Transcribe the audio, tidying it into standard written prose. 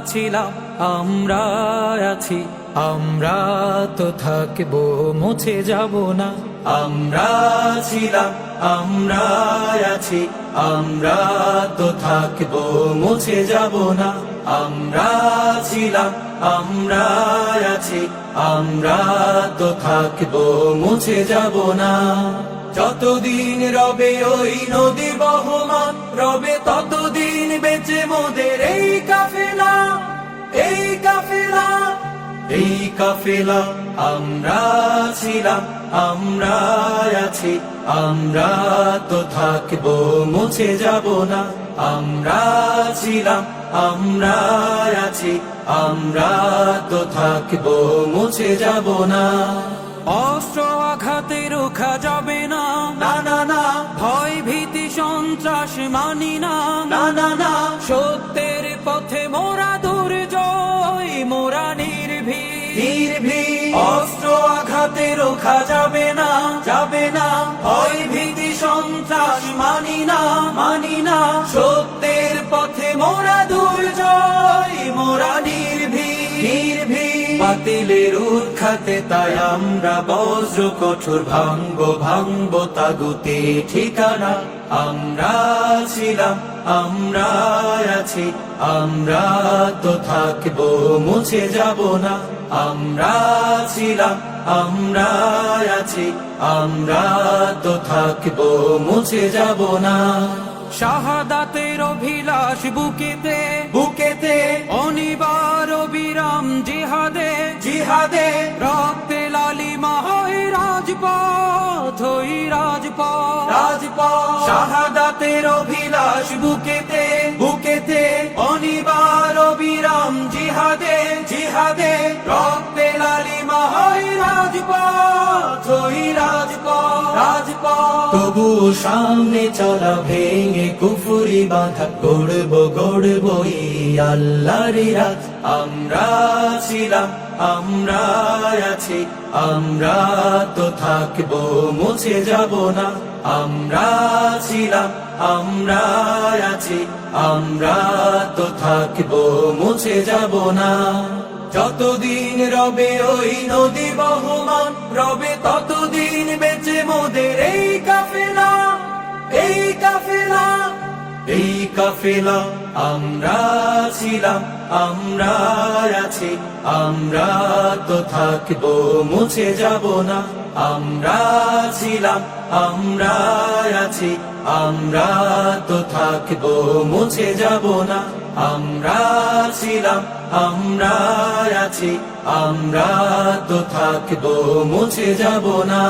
ছিলাম আমরা আছি, আমরা তো থাকবো মুছে যাব না। আমরা ছিলাম আমরা আছি, আমরা তো থাকবো মুছে যাব না। আমরা ছিলাম আমরা আছি, আমরা তো থাকবো মুছে যাব না। যতদিন রবে ওই নদী বহমান, রবে ততদিন বেঁচে মোদের এই কাফেলা, এই কাফেলা, এই কাফেলা। আমরা ছিলাম আমরা আছি, আমরা তো থাকবো মুছে যাব না। আমরা ছিলাম আমরা আছি, আমরা তো থাকবো মুছে যাব না। অস্ত্র আঘাতে রোখা যাবে না, না না না। ভয় ভীতি সন্ত্রাস মানি না, না না না। সত্যের পথে মোরা দুর্জয়, মোরা নির্ভীক, নির্ভীক। অস্ত্র আঘাতে রোখা যাবে না, যাবে না। ভয় ভীতি সন্ত্রাস মানি না, মানি না। সত্যের পথে মোরা দুর্জয়, মোরা নির্ভীক, নির্ভীক। বাতিলের উৎখাতে তাই আমরা বজ্র কঠোর ভাঙবো, ভাঙবো তাগুতে ঠিকানা। আমরা ছিলাম আমরা আছি, আমরা তো থাকবো মুছে যাব না। আমরা ছিলাম আমরা আছি, আমরা তো থাকবো মুছে যাব না। শাহাদাতের অভিলাষ বুকেতে, বুকেতে। অনিবার অবিরাম জিহাদে, জিহাদে। রক্তে লালিমা হয় রাজপথ, ওই রাজপথ, রাজপথ। শাহাদাতের অভিলাষ বুকেতে, বুকেতে। অনিবার অবিরাম জিহাদে, জিহাদে। রক্তে লালিমা হয় রাজপথ, ওই রাজপথ, রাজপথ। তবু সামনে চলা ভেঙে কুফুরি বাঁধা, গড়বো গড়বো এই আল্লাহর রাত। আমরা ছিলাম আমরা আছি, আমরা তো থাকবো মুছে যাব না। আমরা ছিলাম আমরা আছি, আমরা তো থাকবো মুছে যাব না। যতদিন রবে ওই নদী বহমান, রবে ততদিন বেঁচে মোদের এই কাফেলা, এই কাফেলা, এই কাফেলা। আমরা ছিলাম আমরা আছি, আমরা তো থাকবো মুছে যাব না। আমরা ছিলাম আমরা আছি, আমরা তো থাকবো মুছে যাব না। আমরা ছিলাম আমরা আছি, আমরা তো থাকবো মুছে যাব না।